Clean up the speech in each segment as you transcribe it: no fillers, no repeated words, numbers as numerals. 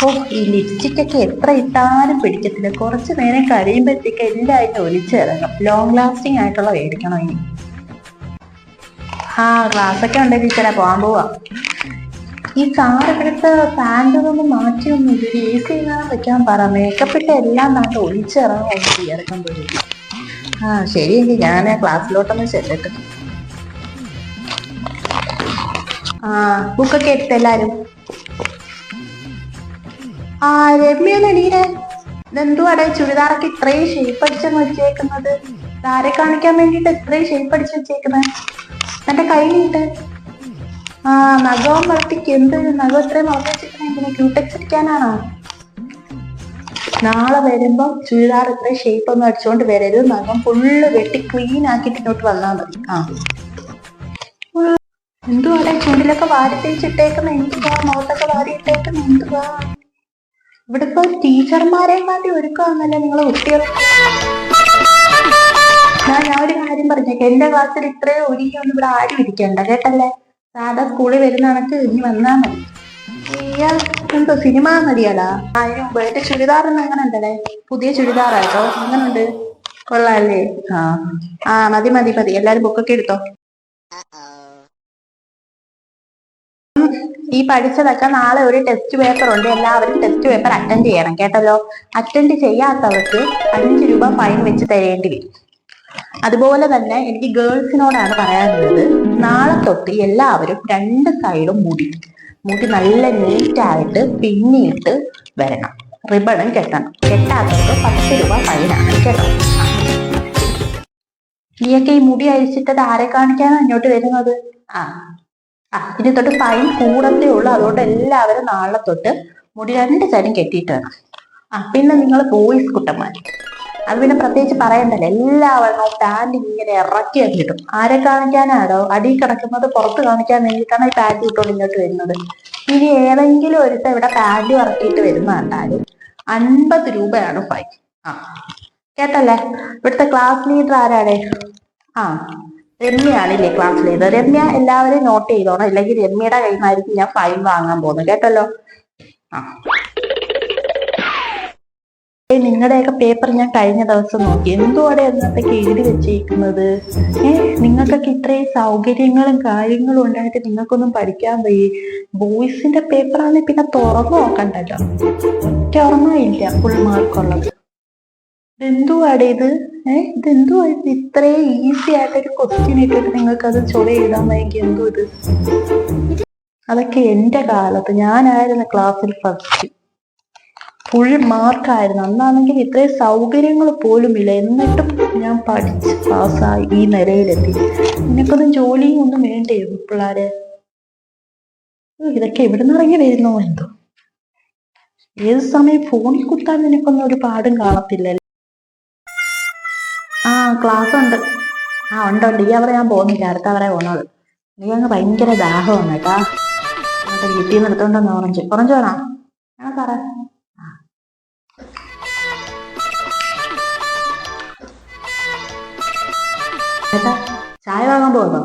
ഓ, ഈ ലിപ്സ്റ്റിക്കൊക്കെ എത്ര ഇട്ടാലും പിടിക്കത്തില്ല. കുറച്ച് നേരം കഴിയുമ്പോഴത്തേക്ക് എല്ലായിട്ട് ഒലിച്ചിറങ്ങും. ലോങ് ലാസ്റ്റിംഗ് ആയിട്ടുള്ള മേടിക്കണം ഇനി. ക്ലാസ്സൊക്കെ ഉണ്ട് ടീച്ചറെ, പോകാൻ പോവാ. ഈ സാർ ഇവിടുത്തെ പാൻറ്റൊന്നും മാറ്റിയൊന്നും ഇല്ല. ഒരു AC എങ്ങാനും വെക്കാൻ പറ. മേക്കപ്പ് ഇട്ട് എല്ലാം നാട്ടിൽ ഒലിച്ചിറങ്ങും ഇറക്കുമ്പോഴേ. ശരിയെങ്കിൽ ഞാൻ ക്ലാസ്സിലോട്ടൊന്ന് ചെല്ലട്ടെ. ബുക്കൊക്കെ എടുത്ത് എല്ലാരും. രമ്യാണ് നീനെ. ഇതെന്തുവാടെ ചുരിദാറൊക്കെ ഇത്രയും ഷേപ്പ് അടിച്ചെന്ന് വെച്ചേക്കുന്നത്? ആരെ കാണിക്കാൻ വേണ്ടിട്ട് ഇത്രയും ഷേപ്പ് അടിച്ച് വെച്ചേക്കുന്നത്? എന്റെ കയ്യിലിട്ട് നഖവും വളർത്തിക്ക്. എന്ത് നഖം ഇത്രയും വളർത്തി വെച്ചിട്ടുണ്ടെങ്കിൽ ക്യൂടെക്സ് അടിക്കാനാണോ? നാളെ വരുമ്പം ചുരിദാർ ഇത്രയും ഷേപ്പ് ഒന്നും അടിച്ചുകൊണ്ട് വരരുത്. നഖം ഫുള്ള് വെട്ടി ക്ലീൻ ആക്കിയിട്ട് ഇങ്ങോട്ട് വന്നാൽ മതി. എന്തുവാടെ ചുണ്ടിലൊക്കെ വാരി തേച്ചിട്ടേക്കുന്ന? എന്തുവാ മുഖത്തൊക്കെ വാരിയിട്ടേക്കുന്ന? എന്തുവാ ഇവിടെ ഇപ്പൊ ടീച്ചർമാരെ കാട്ടി ഒരുക്കാന്നല്ലേ നിങ്ങൾ കുട്ടികൾ? ഞാൻ ഒരു കാര്യം പറഞ്ഞേക്കാം. എന്റെ ക്ലാസ്സിൽ ഇത്രയും ഒരുങ്ങിയൊന്നും ഇവിടെ ആരും ഇരിക്കണ്ട കേട്ടല്ലേ. സാധാ സ്കൂളിൽ വരുന്ന കണക്ക് ഇനി വന്നാ മതി. ഇയാൾ എന്തോ സിനിമ നടിയാടാ. അതിന് മുമ്പ് എന്റെ ചുരിദാറൊന്നും എങ്ങനെ ഉണ്ടല്ലേ? പുതിയ ചുരിദാറായിട്ടോ? എങ്ങനുണ്ട്? കൊള്ളാല്ലേ? മതി മതി മതി. എല്ലാരും ബുക്കൊക്കെ എടുത്തോ. ഈ പഠിച്ചതൊക്കെ നാളെ ഒരു ടെസ്റ്റ് പേപ്പർ ഉണ്ട്. എല്ലാവരും ടെസ്റ്റ് പേപ്പർ അറ്റൻഡ് ചെയ്യണം കേട്ടല്ലോ. അറ്റൻഡ് ചെയ്യാത്തവർക്ക് 5 രൂപ ഫൈൻ വെച്ച് തരേണ്ടി വരും. അതുപോലെ തന്നെ എനിക്ക് ഗേൾസിനോടാണ് പറയാനുള്ളത്. നാളെ തൊട്ട് എല്ലാവരും 2 സൈഡും മുടി നല്ല നീറ്റായിട്ട് പിന്നിയിട്ട് വരണം. റിബണും കെട്ടണം. കെട്ടാത്തവർക്ക് 10 രൂപ ഫൈനാണ് കേട്ടോ. നീയൊക്കെ ഈ മുടി അഴിച്ചിട്ടത് ആരെ കാണിക്കാനാണ് ഇങ്ങോട്ട് വരുന്നത്? ഇനി തൊട്ട് ഫൈൻ കൂടത്തേ ഉള്ളൂ. അതുകൊണ്ട് എല്ലാവരും നാളെ തൊട്ട് മുടി 2 സൈഡും കെട്ടിയിട്ട് വേണം. പിന്നെ നിങ്ങൾ ബോയ്സ് കുട്ടന്മാർ, അത് പിന്നെ പ്രത്യേകിച്ച് പറയണ്ടല്ലോ. എല്ലാവരും പാൻറ് ഇങ്ങനെ ഇറക്കിയാൽ കിട്ടും. ആരെ കാണിക്കാനാണോ? അടി കിടക്കുന്നത് പുറത്ത് കാണിക്കാൻ വേണ്ടിയിട്ടാണ് ഈ പാൻറ് ഇട്ടുകൊണ്ട് ഇങ്ങോട്ട് വരുന്നത്. ഇനി ഏതെങ്കിലും ഒരുത്ത ഇവിടെ പാൻറ് ഇറക്കിയിട്ട് വരുന്ന കണ്ടാലും 50 രൂപയാണ് ഫൈൻ. കേട്ടല്ലേ? ഇവിടുത്തെ ക്ലാസ് ലീഡർ ആരാണ്? രമ്യയാണില്ലേ ക്ലാസ് ലീഡർ? രമ്യ എല്ലാവരും നോട്ട് ചെയ്തോണം, ഇല്ലെങ്കിൽ രമ്യയുടെ കയ്യിൽ നിന്നായിരിക്കും ഞാൻ ഫൈൻ വാങ്ങാൻ പോകുന്നത് കേട്ടല്ലോ. നിങ്ങളുടെയൊക്കെ പേപ്പർ ഞാൻ കഴിഞ്ഞ ദിവസം നോക്കി. എന്തുവാടെ എന്നത്തേക്ക് എഴുതി വെച്ചേക്കുന്നത്? നിങ്ങൾക്കൊക്കെ ഇത്രയും സൗകര്യങ്ങളും കാര്യങ്ങളും ഉണ്ടായിട്ട് നിങ്ങൾക്കൊന്നും പഠിക്കാൻ വയ്യേ? ബോയ്സിന്റെ പേപ്പറാണെങ്കിൽ പിന്നെ തുറന്നു നോക്കണ്ടല്ലോ. ഒറ്റ ഓർമ്മയില്ല ഫുൾ മാർക്കുള്ളത്. ഇതെന്തുവാടെ ഇത്? ഇതെന്തുവാ ഇത്? ഇത്രയും ഈസി ആയിട്ടൊരു ക്വസ്റ്റ്യൻ ഇട്ടിട്ട് നിങ്ങൾക്ക് അത് ചൊല എഴുതാൻ വയ്യെങ്കിൽ എന്തോ ഇത്? അതൊക്കെ എന്റെ കാലത്ത് ഞാനായിരുന്നു ക്ലാസ്സിൽ ഫസ്റ്റ്. ഫുൾ മാർക്കായിരുന്നു. അന്നാണെങ്കിൽ ഇത്രയും സൗകര്യങ്ങൾ പോലും ഇല്ല. എന്നിട്ടും ഞാൻ പഠിച്ച് പാസ്സായി ഈ നിലയിലെത്തി. നിനക്കൊന്നും ജോലിയും ഒന്നും വേണ്ടേ പിള്ളേരെ? ഇതൊക്കെ എവിടെ നിന്ന് ഇറങ്ങി വരുന്നോ എന്തോ? ഏത് സമയം ഫോണിൽ കുത്താൻ നിനക്കൊന്നും ഒരു പാടും കാണത്തില്ലല്ലോ. ക്ലാസ് ഉണ്ട്. ഉണ്ട്. ഈ അവരെ ഞാൻ പോകുന്നില്ല, അടുത്ത അവരെ പോണത്. നീ അങ്ങ് ഭയങ്കര ദാഹമാണ് കേട്ടാ. വീട്ടിൽ നിന്ന് എടുത്തോണ്ടെന്ന് ഓറഞ്ച് വേണോ? സാറേ ചേട്ടാ ചായ വാങ്ങാൻ പോകുന്നോ?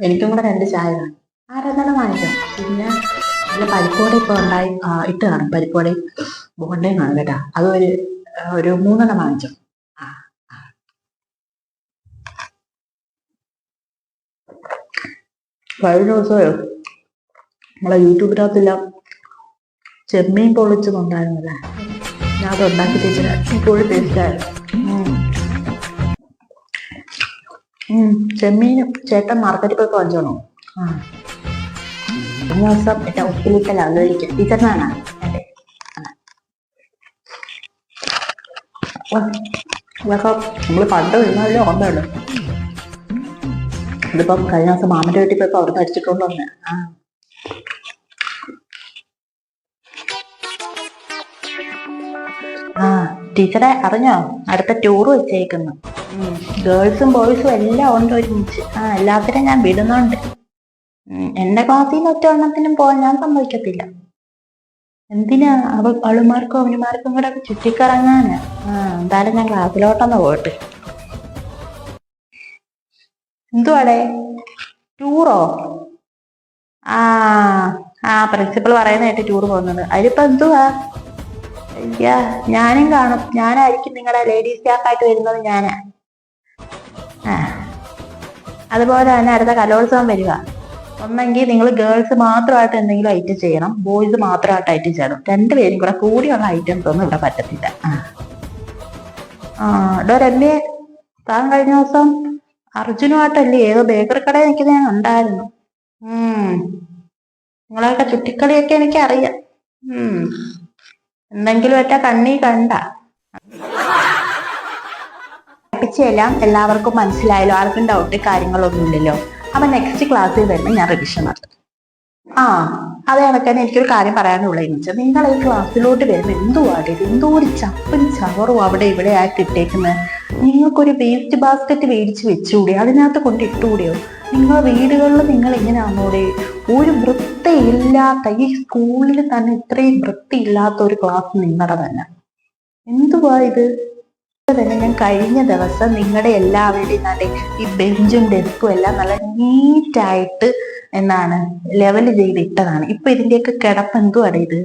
എനിക്കും കൂടെ 2 ചായ വേണം. ആരെന്തായാലും വാങ്ങിച്ചോ. പിന്നെ നല്ല പരിപ്പോടെ ഇപ്പൊ ഉണ്ടായി ഇട്ട് കാണും. പരിപ്പോടെ ബോണ്ടയും കാണും കേട്ടാ. അത് ഒരു 3 വാങ്ങിച്ചോ. കഴിഞ്ഞ ദിവസമേ നമ്മളെ യൂട്യൂബിനകത്തെല്ലാം ചെമ്മീൻ പൊള്ളിച്ചതുണ്ടായിരുന്നല്ലേ. ഞാൻ അത് ഉണ്ടാക്കി തേച്ചിട്ട് അടിപൊളി ടേസ്റ്റായിരുന്നു. ചെമ്മീനും ചേട്ടൻ മാർക്കറ്റിൽ പോയി വാങ്ങിച്ചോണോ? കഴിഞ്ഞ ദിവസം എന്റെ ഉപ്പിലിട്ടല്ല കഴിക്കാം. ടീച്ചറിനാണ് ഇതൊക്കെ നമ്മള് പണ്ട് വരുന്നതല്ലേ ഓർമ്മയുള്ളൂ. ഇതിപ്പം കഴിഞ്ഞ ദിവസം മാമന്റെ വീട്ടിൽ പോയപ്പോ അവിടെ കഴിച്ചിട്ടുണ്ടോ? ടീച്ചറെ അറിഞ്ഞോ? അടുത്ത ടൂർ വെച്ചേക്കുന്നു. ഗേൾസും ബോയ്സും എല്ലാം ഉണ്ട് ഒരുമിച്ച്. എല്ലാത്തിനും ഞാൻ വിടുന്നുണ്ട്. എന്റെ ക്ലാസ്സിൽ നിന്ന് 1 എണ്ണത്തിനും പോകാൻ ഞാൻ സമ്മതിക്കത്തില്ല. എന്തിനാ? അവളുമാർക്കും അവനുമാർക്കും കൂടെ ചുറ്റിക്കറങ്ങാന്. എന്തായാലും ഞാൻ ക്ലാസ്സിലോട്ടൊന്ന് പോയിട്ട്. എന്തുവാടെ? ടൂറോ? ആ പ്രിൻസിപ്പൾ പറയുന്നതായിട്ട് ടൂർ പോകുന്നത്. അതിലിപ്പോ എന്തുവാ? അയ്യാ, ഞാനും കാണും. ഞാനായിരിക്കും നിങ്ങളുടെ ലേഡീസ് സ്റ്റാഫായിട്ട് വരുന്നത് ഞാനാ. ആ അതുപോലെ തന്നെ അടുത്ത കലോത്സവം വരിക. ഒന്നെങ്കിൽ നിങ്ങൾ ഗേൾസ് മാത്രമായിട്ട് എന്തെങ്കിലും ഐറ്റം ചെയ്യണം, ബോയ്സ് മാത്രമായിട്ട് ഐറ്റം ചെയ്യണം. രണ്ടുപേരും കൂടെ കൂടിയുള്ള ഐറ്റംസ് ഒന്നും ഇവിടെ പറ്റത്തില്ല. രമ്യ, താൻ കഴിഞ്ഞ ദിവസം അർജുനുമായിട്ടല്ലേ ഏതോ ബേക്കറി കടയിൽ നിൽക്കുന്നത് ഞാൻ ഉണ്ടായിരുന്നു. നിങ്ങളൊക്കെ ചുറ്റിക്കളിയൊക്കെ എനിക്കറിയാം. എന്തെങ്കിലും ഒറ്റ കണ്ണി കണ്ട പഠിപ്പിച്ചെല്ലാം എല്ലാവർക്കും മനസ്സിലായല്ലോ, ആർക്കും ഡൗട്ട് കാര്യങ്ങളൊന്നും ഇല്ലല്ലോ. അപ്പൊ നെക്സ്റ്റ് ക്ലാസ്സിൽ തന്നെ ഞാൻ റിവിഷൻ നടത്തും. അതേ കണക്കാണ് എനിക്കൊരു കാര്യം പറയാനുള്ളതെന്ന് വെച്ചാൽ, നിങ്ങൾ ഈ ക്ലാസ്സിലോട്ട് വരുമ്പോൾ എന്തോ ഒരു ചപ്പും ചവറും അവിടെ ഇവിടെ ആയിട്ട് ഇട്ടേക്കുന്നത്. നിങ്ങൾക്കൊരു വേസ്റ്റ് ബാസ്ക്കറ്റ് മേടിച്ച് വെച്ചുകൂടെ? അതിനകത്ത് കൊണ്ട് ഇട്ടുകൂടെയോ? നിങ്ങൾ വീടുകളിൽ നിങ്ങൾ എങ്ങനെയാണോടെ? ഒരു വൃത്തിയില്ലാത്ത, ഈ സ്കൂളിൽ തന്നെ ഇത്രയും വൃത്തിയില്ലാത്ത ഒരു ക്ലാസ് നിങ്ങളുടെ തന്നെ. എന്തുവാ ഇത്? തന്നെ ഞാൻ കഴിഞ്ഞ ദിവസം നിങ്ങളുടെ എല്ലാവരുടെയും നല്ല ഈ ബെഞ്ചും ഡെസ്കും എല്ലാം നല്ല നീറ്റായിട്ട് ലെവൽ ചെയ്തിട്ടതാണ്. ഇപ്പൊ ഇതിന്റെയൊക്കെ കിടപ്പ് എന്തുവാണ് ഇത്?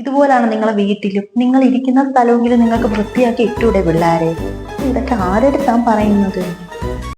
ഇതുപോലാണ് നിങ്ങളെ വീട്ടിലും നിങ്ങൾ ഇരിക്കുന്ന സ്ഥലമെങ്കിലും നിങ്ങൾക്ക് വൃത്തിയാക്കി ഇട്ടൂടെ പിള്ളേരെ? ഇതൊക്കെ ആരെടുത്താൻ പറയുന്നത്?